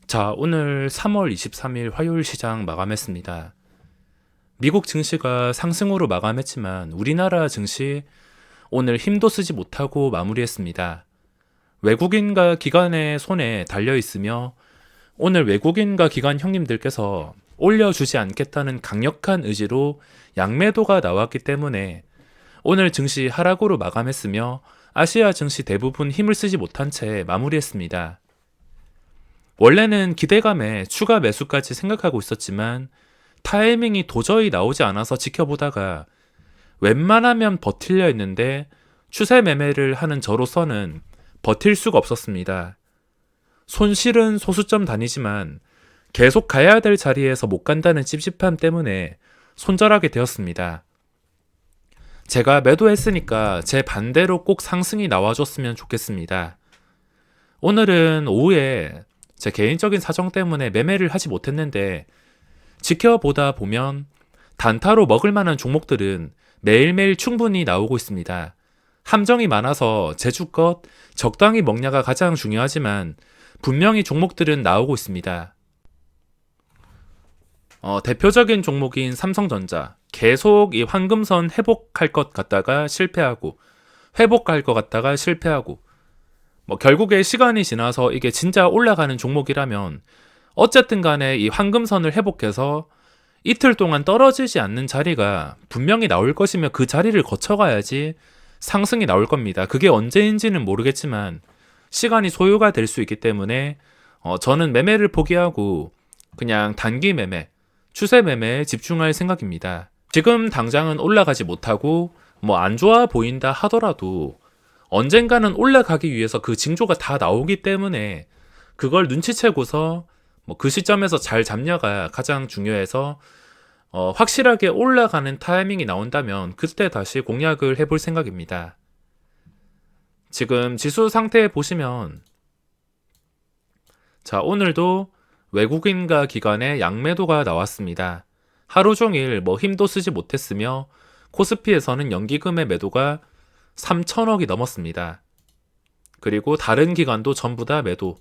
자, 오늘 3월 23일 화요일 시장 마감했습니다. 미국 증시가 상승으로 마감했지만 우리나라 증시 오늘 힘도 쓰지 못하고 마무리했습니다. 외국인과 기관의 손에 달려 있으며 오늘 외국인과 기관 형님들께서 올려주지 않겠다는 강력한 의지로 양매도가 나왔기 때문에 오늘 증시 하락으로 마감했으며 아시아 증시 대부분 힘을 쓰지 못한 채 마무리했습니다. 원래는 기대감에 추가 매수까지 생각하고 있었지만 타이밍이 도저히 나오지 않아서 지켜보다가 웬만하면 버틸려 했는데 추세 매매를 하는 저로서는 버틸 수가 없었습니다. 손실은 소수점 단위지만 계속 가야 될 자리에서 못 간다는 찝찝함 때문에 손절하게 되었습니다. 제가 매도했으니까 제 반대로 꼭 상승이 나와줬으면 좋겠습니다. 오늘은 오후에 제 개인적인 사정 때문에 매매를 하지 못했는데 지켜보다 보면 단타로 먹을 만한 종목들은 매일매일 충분히 나오고 있습니다. 함정이 많아서 제주껏 적당히 먹냐가 가장 중요하지만 분명히 종목들은 나오고 있습니다. 대표적인 종목인 삼성전자 계속 이 황금선 회복할 것 같다가 실패하고 회복할 것 같다가 실패하고 결국에 시간이 지나서 이게 진짜 올라가는 종목이라면 어쨌든 간에 이 황금선을 회복해서 이틀 동안 떨어지지 않는 자리가 분명히 나올 것이며 그 자리를 거쳐가야지 상승이 나올 겁니다. 그게 언제인지는 모르겠지만 시간이 소요가 될 수 있기 때문에 저는 매매를 포기하고 그냥 단기 매매, 추세 매매에 집중할 생각입니다. 지금 당장은 올라가지 못하고 안 좋아 보인다 하더라도 언젠가는 올라가기 위해서 그 징조가 다 나오기 때문에 그걸 눈치채고서 그 시점에서 잘 잡냐가 가장 중요해서 확실하게 올라가는 타이밍이 나온다면 그때 다시 공략을 해볼 생각입니다. 지금 지수 상태 보시면 자, 오늘도 외국인과 기관의 양매도가 나왔습니다. 하루 종일 힘도 쓰지 못했으며 코스피에서는 연기금의 매도가 3천억이 넘었습니다. 그리고 다른 기관도 전부 다 매도,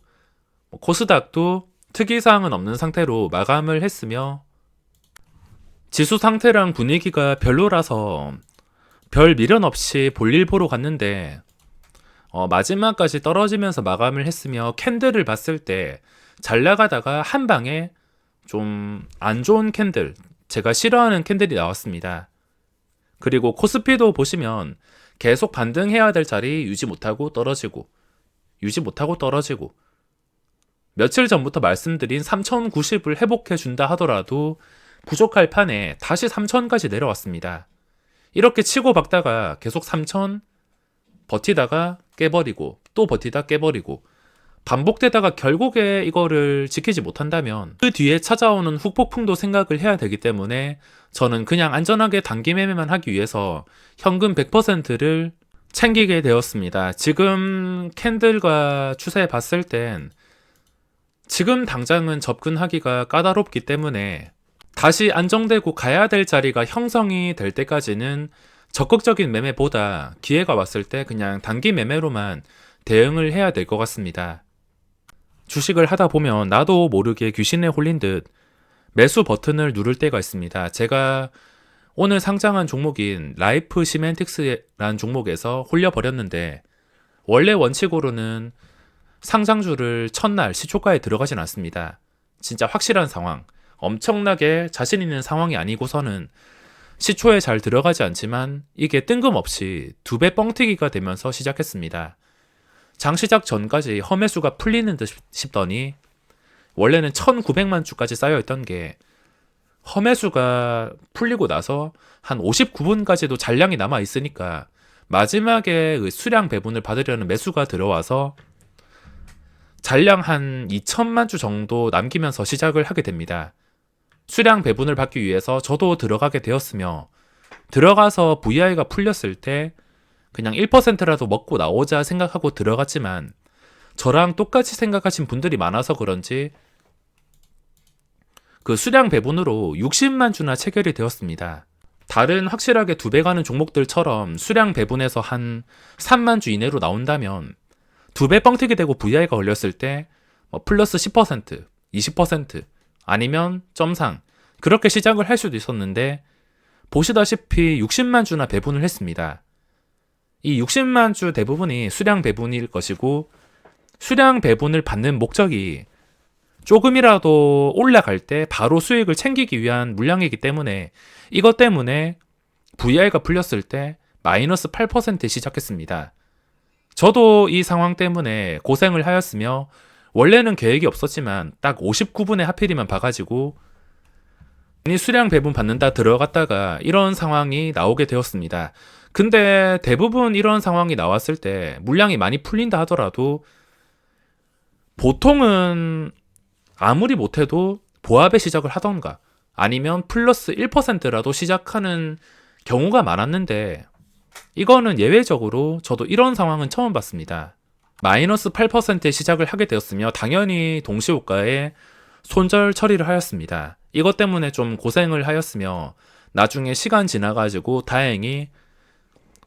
코스닥도 특이사항은 없는 상태로 마감을 했으며 지수 상태랑 분위기가 별로라서 별 미련 없이 볼일 보러 갔는데 마지막까지 떨어지면서 마감을 했으며 캔들을 봤을 때 잘 나가다가 한 방에 좀 안 좋은 캔들, 제가 싫어하는 캔들이 나왔습니다. 그리고 코스피도 보시면 계속 반등해야 될 자리 유지 못하고 떨어지고 며칠 전부터 말씀드린 3090을 회복해 준다 하더라도 부족할 판에 다시 3000까지 내려왔습니다. 이렇게 치고 박다가 계속 3000 버티다가 깨버리고 또 버티다 깨버리고 반복되다가 결국에 이거를 지키지 못한다면 그 뒤에 찾아오는 후폭풍도 생각을 해야 되기 때문에 저는 그냥 안전하게 단기 매매만 하기 위해서 현금 100%를 챙기게 되었습니다. 지금 캔들과 추세 봤을 땐 지금 당장은 접근하기가 까다롭기 때문에 다시 안정되고 가야 될 자리가 형성이 될 때까지는 적극적인 매매보다 기회가 왔을 때 그냥 단기 매매로만 대응을 해야 될 것 같습니다. 주식을 하다 보면 나도 모르게 귀신에 홀린 듯 매수 버튼을 누를 때가 있습니다. 제가 오늘 상장한 종목인 라이프 시멘틱스라는 종목에서 홀려버렸는데 원래 원칙으로는 상장주를 첫날 시초가에 들어가진 않습니다. 진짜 확실한 상황, 엄청나게 자신 있는 상황이 아니고서는 시초에 잘 들어가지 않지만 이게 뜬금없이 2배 뻥튀기가 되면서 시작했습니다. 장시작 전까지 허매수가 풀리는 듯 싶더니 원래는 1900만 주까지 쌓여있던 게 허매수가 풀리고 나서 한 59분까지도 잔량이 남아있으니까 마지막에 그 수량 배분을 받으려는 매수가 들어와서 잔량 한 2000만 주 정도 남기면서 시작을 하게 됩니다. 수량 배분을 받기 위해서 저도 들어가게 되었으며 들어가서 VI가 풀렸을 때 그냥 1%라도 먹고 나오자 생각하고 들어갔지만 저랑 똑같이 생각하신 분들이 많아서 그런지 그 수량 배분으로 60만 주나 체결이 되었습니다. 다른 확실하게 2배 가는 종목들처럼 수량 배분에서 한 3만 주 이내로 나온다면 2배 뻥튀기 되고 VI가 걸렸을 때 플러스 10%, 20% 아니면 점상 그렇게 시작을 할 수도 있었는데 보시다시피 60만 주나 배분을 했습니다. 이 60만 주 대부분이 수량 배분일 것이고 수량 배분을 받는 목적이 조금이라도 올라갈 때 바로 수익을 챙기기 위한 물량이기 때문에 이것 때문에 VI가 풀렸을 때 마이너스 8%에 시작했습니다. 저도 이 상황 때문에 고생을 하였으며 원래는 계획이 없었지만 딱 59분에 하필이면 봐가지고 수량 배분 받는다 들어갔다가 이런 상황이 나오게 되었습니다. 근데 대부분 이런 상황이 나왔을 때 물량이 많이 풀린다 하더라도 보통은 아무리 못해도 보합에 시작을 하던가 아니면 플러스 1%라도 시작하는 경우가 많았는데 이거는 예외적으로 저도 이런 상황은 처음 봤습니다. 마이너스 8%에 시작을 하게 되었으며 당연히 동시호가에 손절 처리를 하였습니다. 이것 때문에 좀 고생을 하였으며 나중에 시간 지나가지고 다행히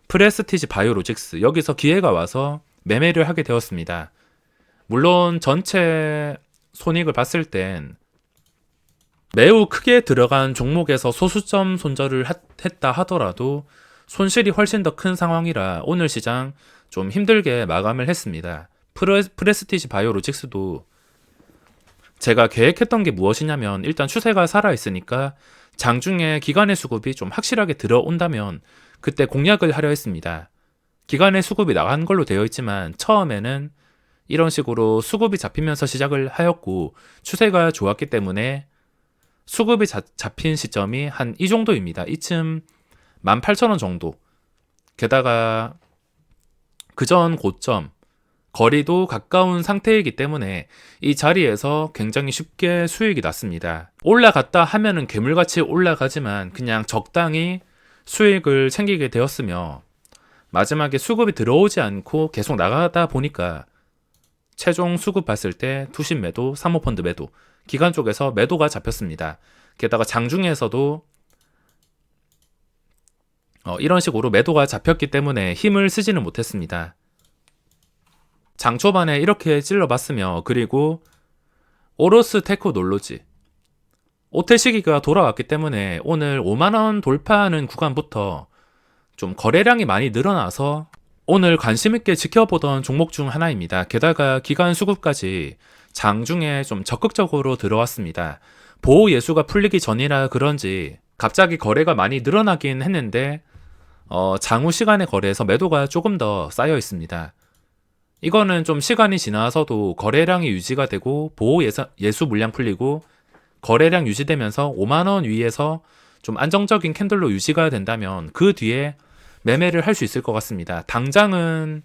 프레스티지 바이오로직스 여기서 기회가 와서 매매를 하게 되었습니다. 물론 전체 손익을 봤을 땐 매우 크게 들어간 종목에서 소수점 손절을 했다 하더라도 손실이 훨씬 더 큰 상황이라 오늘 시장 좀 힘들게 마감을 했습니다. 프레스티지 바이오로직스도 제가 계획했던 게 무엇이냐면 일단 추세가 살아있으니까 장중에 기관의 수급이 좀 확실하게 들어온다면 그때 공략을 하려 했습니다. 기관의 수급이 나간 걸로 되어 있지만 처음에는 이런 식으로 수급이 잡히면서 시작을 하였고 추세가 좋았기 때문에 수급이 잡힌 시점이 한 이 정도입니다. 이쯤 18,000원 정도. 게다가 그전 고점 거리도 가까운 상태이기 때문에 이 자리에서 굉장히 쉽게 수익이 났습니다. 올라갔다 하면은 괴물같이 올라가지만 그냥 적당히 수익을 챙기게 되었으며 마지막에 수급이 들어오지 않고 계속 나가다 보니까 최종 수급 봤을 때 투신 매도, 사모펀드 매도, 기관 쪽에서 매도가 잡혔습니다. 게다가 장중에서도 이런 식으로 매도가 잡혔기 때문에 힘을 쓰지는 못했습니다. 장 초반에 이렇게 찔러봤으며 그리고 오로스 테크놀로지 오태 시기가 돌아왔기 때문에 오늘 5만원 돌파하는 구간부터 좀 거래량이 많이 늘어나서 오늘 관심있게 지켜보던 종목 중 하나입니다. 게다가 기간 수급까지 장중에 좀 적극적으로 들어왔습니다. 보호 예수가 풀리기 전이라 그런지 갑자기 거래가 많이 늘어나긴 했는데 장후 시간의 거래에서 매도가 조금 더 쌓여 있습니다. 이거는 좀 시간이 지나서도 거래량이 유지가 되고 보호 예수 물량 풀리고 거래량 유지되면서 5만원 위에서 좀 안정적인 캔들로 유지가 된다면 그 뒤에 매매를 할 수 있을 것 같습니다. 당장은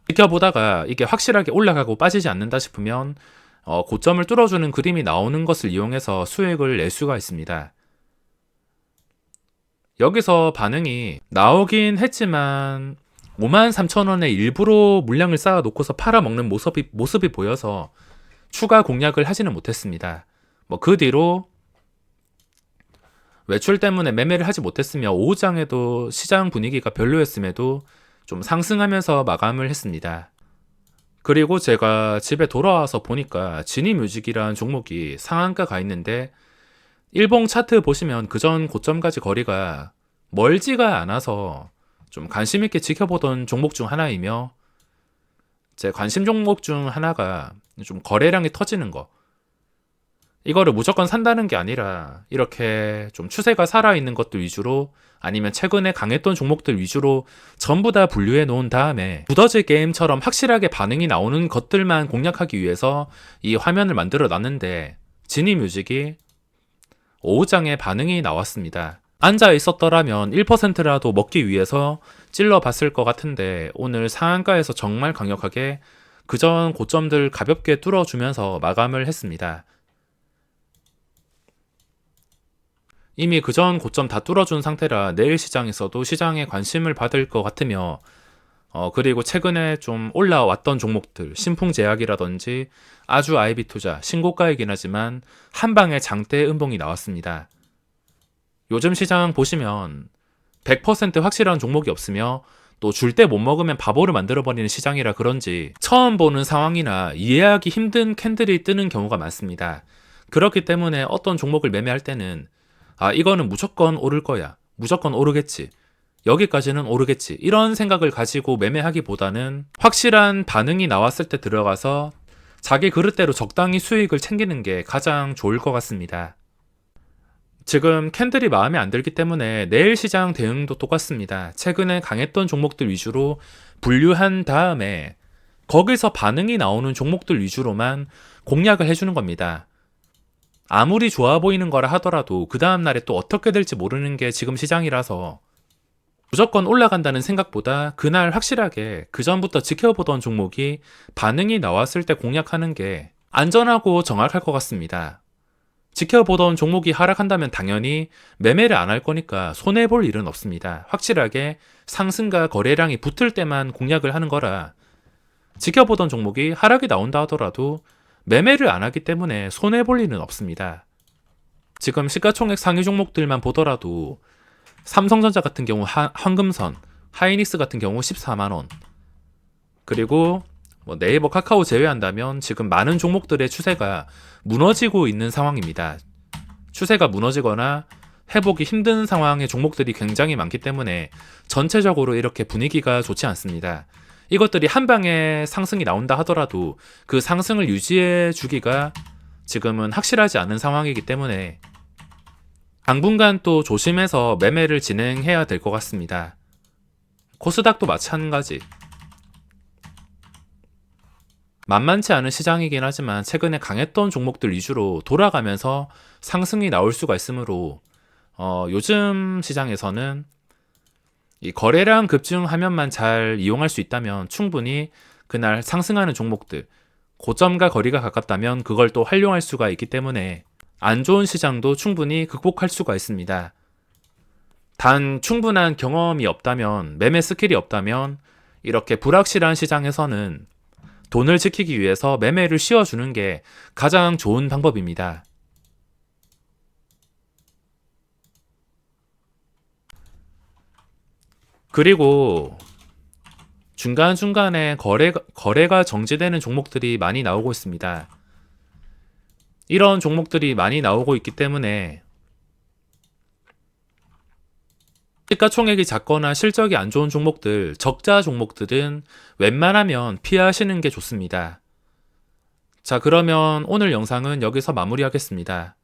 지켜보다가 이게 확실하게 올라가고 빠지지 않는다 싶으면 고점을 뚫어주는 그림이 나오는 것을 이용해서 수익을 낼 수가 있습니다. 여기서 반응이 나오긴 했지만 53,000원에 일부러 물량을 쌓아 놓고서 팔아먹는 모습이 보여서 추가 공략을 하지는 못했습니다. 그 뒤로 외출 때문에 매매를 하지 못했으며 오후장에도 시장 분위기가 별로였음에도 좀 상승하면서 마감을 했습니다. 그리고 제가 집에 돌아와서 보니까 지니뮤직이라는 종목이 상한가 가 있는데 일봉 차트 보시면 그전 고점까지 거리가 멀지가 않아서 좀 관심있게 지켜보던 종목 중 하나이며 제 관심 종목 중 하나가 좀 거래량이 터지는 거 이거를 무조건 산다는 게 아니라 이렇게 좀 추세가 살아있는 것들 위주로 아니면 최근에 강했던 종목들 위주로 전부 다 분류해 놓은 다음에 두더지 게임처럼 확실하게 반응이 나오는 것들만 공략하기 위해서 이 화면을 만들어 놨는데 지니뮤직이 오후장에 반응이 나왔습니다. 앉아 있었더라면 1%라도 먹기 위해서 찔러봤을 것 같은데 오늘 상한가에서 정말 강력하게 그전 고점들 가볍게 뚫어주면서 마감을 했습니다. 이미 그전 고점 다 뚫어준 상태라 내일 시장에서도 시장에 관심을 받을 것 같으며 그리고 최근에 좀 올라왔던 종목들 신풍제약이라든지 아주 아이비투자 신고가이긴 하지만 한방에 장대 음봉이 나왔습니다. 요즘 시장 보시면 100% 확실한 종목이 없으며 또 줄 때 못 먹으면 바보를 만들어버리는 시장이라 그런지 처음 보는 상황이나 이해하기 힘든 캔들이 뜨는 경우가 많습니다. 그렇기 때문에 어떤 종목을 매매할 때는 이거는 무조건 오를 거야. 무조건 오르겠지. 여기까지는 오르겠지. 이런 생각을 가지고 매매하기보다는 확실한 반응이 나왔을 때 들어가서 자기 그릇대로 적당히 수익을 챙기는 게 가장 좋을 것 같습니다. 지금 캔들이 마음에 안 들기 때문에 내일 시장 대응도 똑같습니다. 최근에 강했던 종목들 위주로 분류한 다음에 거기서 반응이 나오는 종목들 위주로만 공략을 해주는 겁니다. 아무리 좋아 보이는 거라 하더라도 그 다음날에 또 어떻게 될지 모르는 게 지금 시장이라서 무조건 올라간다는 생각보다 그날 확실하게 그 전부터 지켜보던 종목이 반응이 나왔을 때 공략하는 게 안전하고 정확할 것 같습니다. 지켜보던 종목이 하락한다면 당연히 매매를 안 할 거니까 손해볼 일은 없습니다. 확실하게 상승과 거래량이 붙을 때만 공략을 하는 거라 지켜보던 종목이 하락이 나온다 하더라도 매매를 안 하기 때문에 손해볼 일은 없습니다. 지금 시가총액 상위 종목들만 보더라도 삼성전자 같은 경우 황금선, 하이닉스 같은 경우 14만원, 그리고 네이버 카카오 제외한다면 지금 많은 종목들의 추세가 무너지고 있는 상황입니다. 추세가 무너지거나 회복이 힘든 상황의 종목들이 굉장히 많기 때문에 전체적으로 이렇게 분위기가 좋지 않습니다. 이것들이 한 방에 상승이 나온다 하더라도 그 상승을 유지해 주기가 지금은 확실하지 않은 상황이기 때문에 당분간 또 조심해서 매매를 진행해야 될 것 같습니다. 코스닥도 마찬가지. 만만치 않은 시장이긴 하지만 최근에 강했던 종목들 위주로 돌아가면서 상승이 나올 수가 있으므로 요즘 시장에서는 이 거래량 급증하면만 잘 이용할 수 있다면 충분히 그날 상승하는 종목들, 고점과 거리가 가깝다면 그걸 또 활용할 수가 있기 때문에 안 좋은 시장도 충분히 극복할 수가 있습니다. 단 충분한 경험이 없다면, 매매 스킬이 없다면 이렇게 불확실한 시장에서는 돈을 지키기 위해서 매매를 씌워주는 게 가장 좋은 방법입니다. 그리고 중간중간에 거래가 정지되는 종목들이 많이 나오고 있습니다. 이런 종목들이 많이 나오고 있기 때문에 시가총액이 작거나 실적이 안 좋은 종목들, 적자 종목들은 웬만하면 피하시는 게 좋습니다. 자, 그러면 오늘 영상은 여기서 마무리하겠습니다.